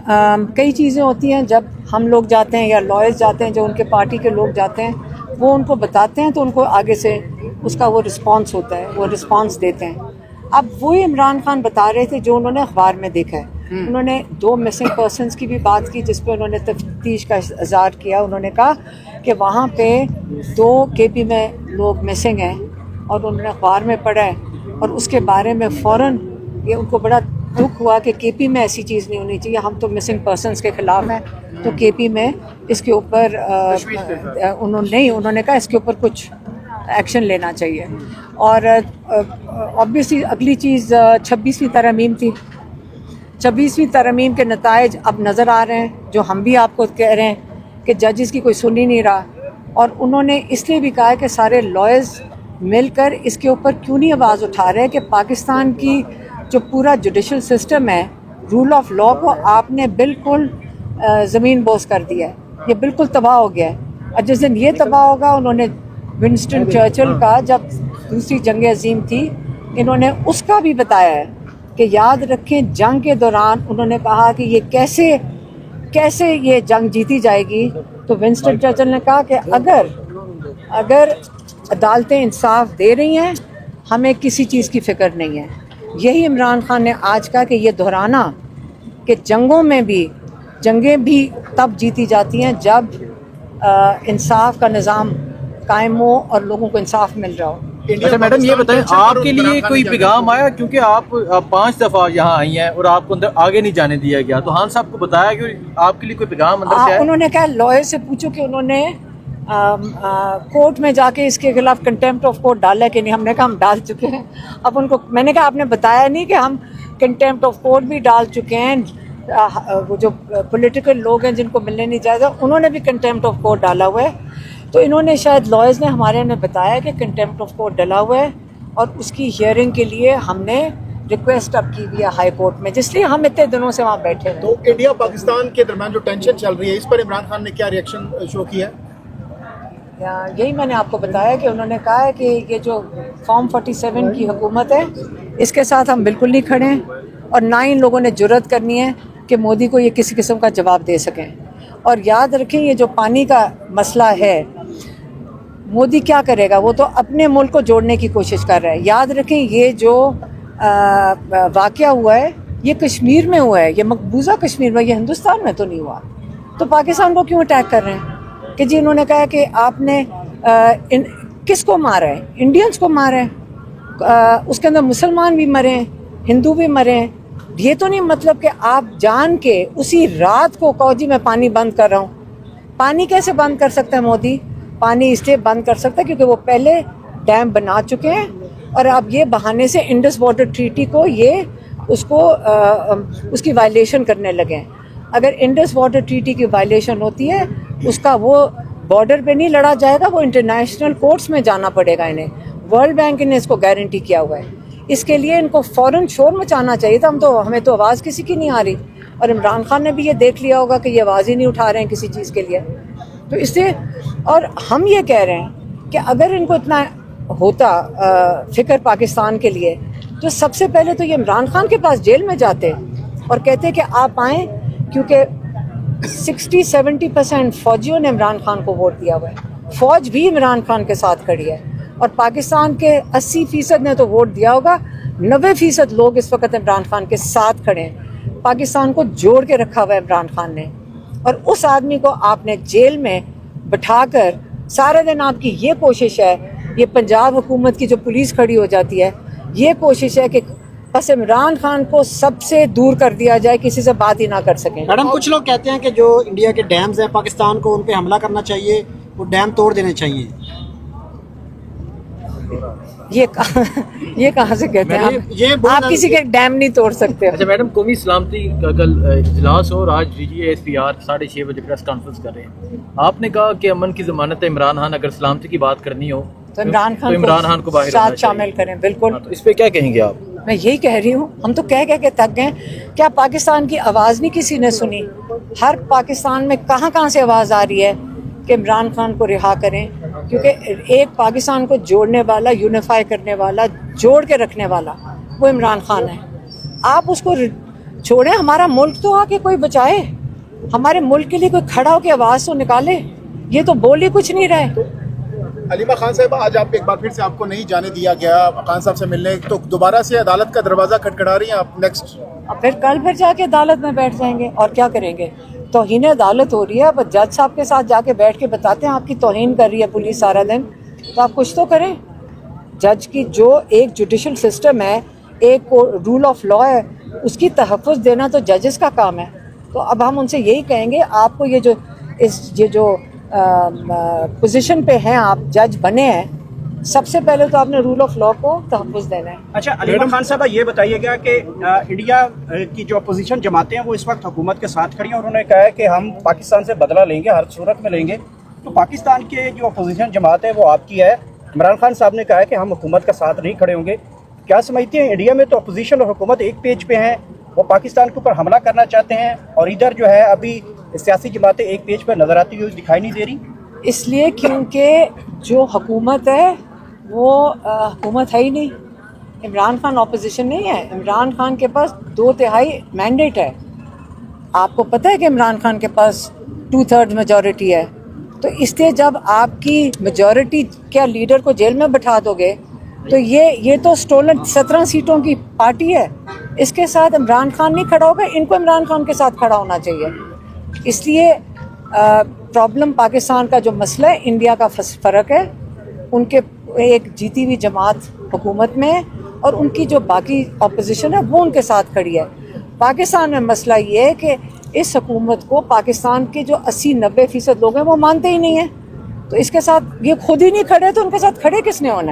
कई चीज़ें होती हैं जब हम लोग जाते हैं या लॉयर्स जाते हैं, जो उनके पार्टी के लोग जाते हैं, वो उनको बताते हैं तो उनको आगे से उसका वो रिस्पांस होता है, वो रिस्पांस देते हैं। अब वही इमरान खान बता रहे थे जो उन्होंने अखबार में देखा है। उन्होंने 2 मिसिंग पर्सनस की भी बात की, जिस पे उन्होंने तफ्तीश का इज़हार किया। उन्होंने कहा कि वहाँ पे 2 केपी में लोग मिसिंग हैं और उन्होंने अखबार में पढ़ा है, और उसके बारे में फ़ौरन ये उनको बड़ा दुख हुआ कि केपी में ऐसी चीज़ नहीं होनी चाहिए, हम तो मिसिंग पर्सनस के ख़िलाफ़ हैं, तो केपी में इसके ऊपर उन्होंने कहा इसके ऊपर कुछ एक्शन लेना चाहिए। और ऑब्वियसली अगली चीज़ 26वीं तरमीम थी। 26वीं तरमीम के नताइज अब नज़र आ रहे हैं, जो हम भी आपको कह रहे हैं कि जजेस की कोई सुन ही नहीं रहा। और उन्होंने इसलिए भी कहा कि सारे लॉयर्स मिलकर इसके ऊपर क्यों नहीं आवाज़ उठा रहे कि पाकिस्तान की जो पूरा जुडिशल सिस्टम है, रूल ऑफ लॉ को आपने बिल्कुल ज़मीन बोस कर दिया है, ये बिल्कुल तबाह हो गया है। और जिस दिन ये तबाह होगा, उन्होंने विंस्टन चर्चिल का जब दूसरी जंग अजीम थी, इन्होंने उसका भी बताया है कि याद रखें जंग के दौरान उन्होंने कहा कि ये कैसे ये जंग जीती जाएगी। तो विंस्टन चर्चिल ने कहा कि अगर अदालतें इंसाफ दे रही हैं, हमें किसी चीज़ की फ़िक्र नहीं है। यही इमरान खान ने आज कहा कि ये दोहराना कि जंगें भी तब जीती जाती हैं जब इंसाफ का निज़ाम कायम हो और लोगों को इंसाफ मिल रहा हो। अच्छा मैडम, ये बताएं आपके लिए कोई पैगाम आया, क्योंकि आप 5 दफ़ा यहाँ आई हैं और आपको अंदर आगे नहीं जाने दिया गया, तो खान साहब को बताया कि आपके लिए कोई पैगाम अंदर से आया? उन्होंने कहा लॉयर से पूछो कि उन्होंने कोर्ट में जाके इसके खिलाफ कंटेम्प्ट ऑफ कोर्ट डाला है कि नहीं। हमने कहा हम डाल चुके हैं। अब उनको मैंने कहा आपने बताया नहीं कि हम कंटेम्प्ट ऑफ कोर्ट भी डाल चुके हैं। वो जो पॉलिटिकल लोग हैं जिनको मिलने नहीं जाएगा, उन्होंने भी कंटेम्प्ट ऑफ कोर्ट डाला हुआ है। तो इन्होंने शायद लॉयर्स ने हमारे में बताया कि कंटेम्प्ट ऑफ कोर्ट डला हुआ है और उसकी हियरिंग के लिए हमने रिक्वेस्ट अब की हुई है हाई कोर्ट में, जिसलिए हम इतने दिनों से वहाँ बैठे हैं। तो इंडिया पाकिस्तान के दरमियान जो टेंशन चल रही है, इस पर इमरान खान ने क्या रिएक्शन शो किया? यही मैंने आपको बताया कि उन्होंने कहा है कि ये जो फॉर्म 47 की हुकूमत है, इसके साथ हम बिल्कुल नहीं खड़े हैं, और ना इन लोगों ने जुर्रत करनी है कि मोदी को ये किसी किस्म का जवाब दे सकें। और याद रखें, ये जो पानी का मसला है, मोदी क्या करेगा, वो तो अपने मुल्क को जोड़ने की कोशिश कर रहा है। याद रखें, ये जो वाक़या हुआ है, ये कश्मीर में हुआ है, ये मकबूजा कश्मीर में, ये हिंदुस्तान में तो नहीं हुआ। तो पाकिस्तान को क्यों अटैक कर रहे हैं कि जी इन्होंने कहा कि आपने किसको मारा है? इंडियंस को मारा है। उसके अंदर मुसलमान भी मरे हैं, हिंदू भी मरे हैं। ये तो नहीं मतलब कि आप जान के उसी रात को कहो जी मैं पानी बंद कर रहा हूँ। पानी कैसे बंद कर सकता है मोदी? पानी इसलिए बंद कर सकता है क्योंकि वो पहले डैम बना चुके हैं, और अब ये बहाने से इंडस वाटर ट्रीटी को उसकी वायलेशन करने लगे हैं। अगर इंडस वाटर ट्रीटी की वायलेशन होती है, उसका वो बॉर्डर पे नहीं लड़ा जाएगा, वो इंटरनेशनल कोर्ट्स में जाना पड़ेगा इन्हें। वर्ल्ड बैंक ने इसको गारंटी किया हुआ है। इसके लिए इनको फ़ौरन शोर मचाना चाहिए था। हमें तो आवाज़ किसी की नहीं आ रही, और इमरान खान ने भी ये देख लिया होगा कि ये आवाज़ ही नहीं उठा रहे हैं किसी चीज़ के लिए। तो इससे, और हम ये कह रहे हैं कि अगर इनको इतना होता फ़िक्र पाकिस्तान के लिए, तो सबसे पहले तो ये इमरान खान के पास जेल में जाते और कहते कि आप आएँ, क्योंकि 60-70% फ़ौजियों ने इमरान खान को वोट दिया हुआ है। फ़ौज भी इमरान खान के साथ खड़ी है, और पाकिस्तान के 80% ने तो वोट दिया होगा। 90% लोग इस वक्त इमरान खान के साथ खड़े हैं। पाकिस्तान को जोड़ के रखा हुआ है इमरान खान ने, और उस आदमी को आपने जेल में बिठाकर सारे दिन आपकी ये कोशिश है, ये पंजाब हुकूमत की जो पुलिस खड़ी हो जाती है, ये कोशिश है कि बस इमरान खान को सबसे दूर कर दिया जाए, किसी से बात ही ना कर सकें। मैडम, कुछ लोग कहते हैं कि जो इंडिया के डैम्स हैं, पाकिस्तान को उन पे हमला करना चाहिए, वो डैम तोड़ देने चाहिए। ये कहाँ से कहते हैं? आप किसी के डैम नहीं तोड़ सकते। अच्छा मैडम, कौमी सलामती का कल इजलास हो और आज DGA-SPR 6:30 बजे प्रेस कॉन्फ्रेंस कर रहे हैं। आपने कहा कि अमन की जमानत है, इमरान खान अगर सलामती की बात करनी हो तो इमरान खान को साथ शामिल करें। बिल्कुल। तो इस पे क्या कहेंगे आप? मैं यही कह रही हूँ, हम तो कह के थक गए। क्या पाकिस्तान की आवाज़ नहीं किसी ने सुनी? हर पाकिस्तान में कहाँ से आवाज़ आ रही है कि इमरान खान को रिहा करें, क्योंकि एक पाकिस्तान को जोड़ने वाला, यूनिफाई करने वाला, जोड़ के रखने वाला वो इमरान खान है। आप उसको छोड़े, हमारा मुल्क तो आके कोई बचाए, हमारे मुल्क के लिए कोई खड़ा होकर आवाज तो निकाले। ये तो बोल ही कुछ नहीं रहे। हलीमा खान साहब, आज आप एक बार फिर से आपको नहीं जाने दिया गया खान साहब से मिलने, तो दोबारा से अदालत का दरवाजा खटखटा रही हैं आप नेक्स्ट? अब फिर कल फिर जाके अदालत में बैठ जाएंगे और क्या करेंगे? तौहीन अदालत हो रही है। अब जज साहब के साथ जाके बैठ के बताते हैं आपकी तौहीन कर रही है पुलिस सारा दिन, तो आप कुछ तो करें। जज की जो एक जुडिशल सिस्टम है, एक रूल ऑफ लॉ है, उसकी तहफ़्फ़ुज़ देना तो जजेस का काम है। तो अब हम उनसे यही कहेंगे, आपको ये जो पोजीशन पे हैं, आप जज बने हैं, सबसे पहले तो आपने रूल ऑफ लॉ को तहफ़्फ़ुज़ देना है। अच्छा अलीमा खान साहब, ये बताइएगा कि इंडिया की जो अपोजिशन जमातें हैं वो इस वक्त हुकूमत के साथ खड़ी हैं और उन्होंने कहा है कि हम पाकिस्तान से बदला लेंगे, हर सूरत में लेंगे। तो पाकिस्तान के जो अपोजिशन जमात है वो आपकी है, इमरान खान साहब ने कहा है कि हम हुकूमत का साथ नहीं खड़े होंगे। क्या समझते हैं, इंडिया में तो अपोजिशन और हुकूमत एक पेज पे हैं, वो पाकिस्तान के ऊपर हमला करना चाहते हैं, और इधर जो है अभी सियासी जमातें एक पेज पर नज़र आती हुई दिखाई नहीं दे रही? इसलिए क्योंकि जो हुकूमत है वो हुकूमत है ही नहीं। इमरान खान ऑपोजिशन नहीं है, इमरान खान के पास 2/3 मैंडेट है। आपको पता है कि इमरान खान के पास 2/3 मेजॉरिटी है। तो इसलिए जब आपकी मेजॉरिटी क्या लीडर को जेल में बैठा दोगे, तो ये तो स्टोलन 17 सीटों की पार्टी है। इसके साथ इमरान खान नहीं खड़ा होगा, इनको इमरान खान के साथ खड़ा होना चाहिए। इसलिए प्रॉब्लम पाकिस्तान का जो मसला है, इंडिया का फ़र्क है। उनके एक जीती हुई जमात हुकूमत में है और उनकी जो बाकी अपोजिशन है वो उनके साथ खड़ी है। पाकिस्तान में मसला ये है कि इस हुकूमत को पाकिस्तान के जो 80-90% लोग हैं वो मानते ही नहीं हैं। तो इसके साथ ये खुद ही नहीं खड़े, तो उनके साथ खड़े किसने होना है?